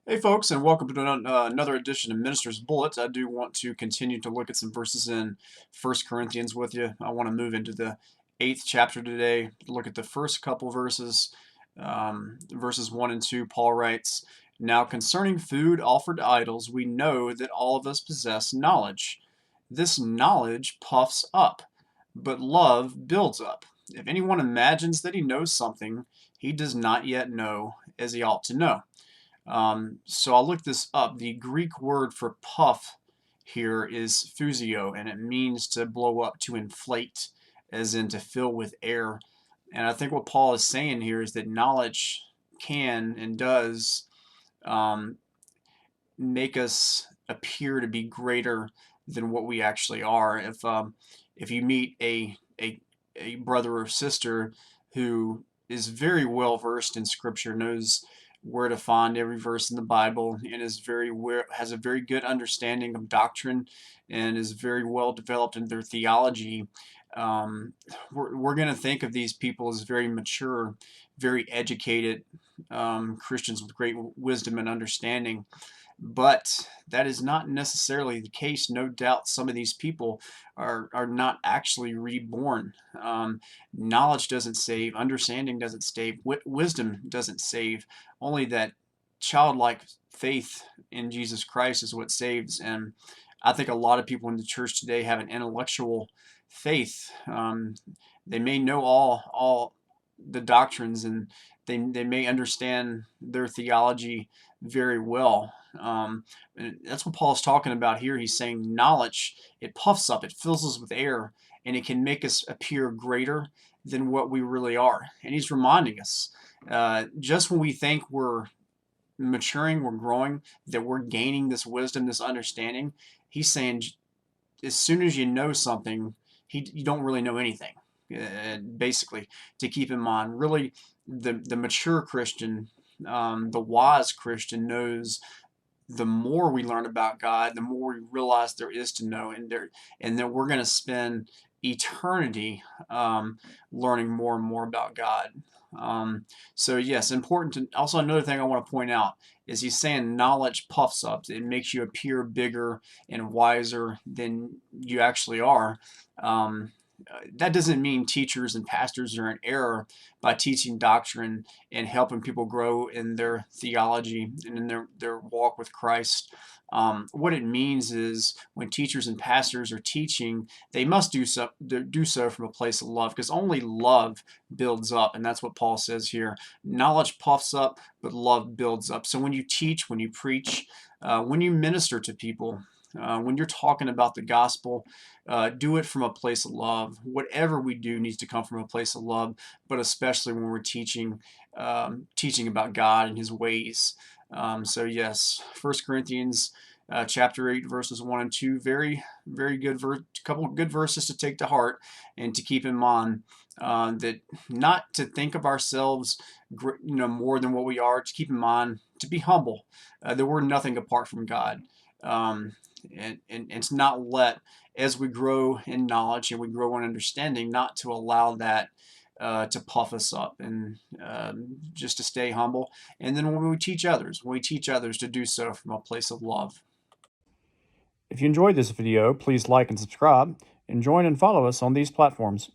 Hey, folks, and welcome to another edition of Minister's Bullets. I do want to continue to look at some verses in First Corinthians with you. I want to move into the 8th chapter today, look at the first couple verses, verses 1 and 2. Paul writes, "Now concerning food offered to idols, we know that all of us possess knowledge. This knowledge puffs up, but love builds up. If anyone imagines that he knows something, he does not yet know as he ought to know." So I'll look this up. The Greek word for puff here is phusio, and it means to blow up, to inflate, as in to fill with air. And I think what Paul is saying here is that knowledge can and does um, make us appear to be greater than what we actually are. If you meet a brother or sister who is very well versed in Scripture, knows where to find every verse in the Bible, and has a very good understanding of doctrine, and is very well developed in their theology, um, we're going to think of these people as very mature, very educated Christians with great wisdom and understanding. But that is not necessarily the case. No doubt some of these people are not actually reborn. Knowledge doesn't save, understanding doesn't save, wisdom doesn't save. Only that childlike faith in Jesus Christ is what saves. And I think a lot of people in the church today have an intellectual faith. They may know all the doctrines, and they may understand their theology very well. And that's what Paul's talking about here. He's saying knowledge, it puffs up, it fills us with air, and it can make us appear greater than what we really are. And he's reminding us, just when we think we're maturing, we're growing, that we're gaining this wisdom, this understanding, he's saying as soon as you know something, you don't really know anything. Basically, to keep in mind, really, the mature Christian, the wise Christian knows the more we learn about God, the more we realize there is to know, and that we're going to spend eternity learning more and more about God. So yes, important to also another thing I want to point out is he's saying knowledge puffs up. It makes you appear bigger and wiser than you actually are. Um, that doesn't mean teachers and pastors are in error by teaching doctrine and helping people grow in their theology and in their walk with Christ. What it means is when teachers and pastors are teaching, they must do so from a place of love, because only love builds up, and that's what Paul says here. Knowledge puffs up, but love builds up. So when you teach, when you preach, when you minister to people, when you're talking about the gospel, do it from a place of love. Whatever we do needs to come from a place of love, but especially when we're teaching about God and His ways. So yes, First Corinthians chapter 8, verses 1 and 2, very, very good couple of good verses to take to heart and to keep in mind, that not to think of ourselves, more than what we are. To keep in mind to be humble, that we're nothing apart from God. Um, and to not let, as we grow in knowledge and we grow in understanding, not to allow that to puff us up, and just to stay humble. And then when we teach others to do so from a place of love. If you enjoyed this video, please like and subscribe, and join and follow us on these platforms.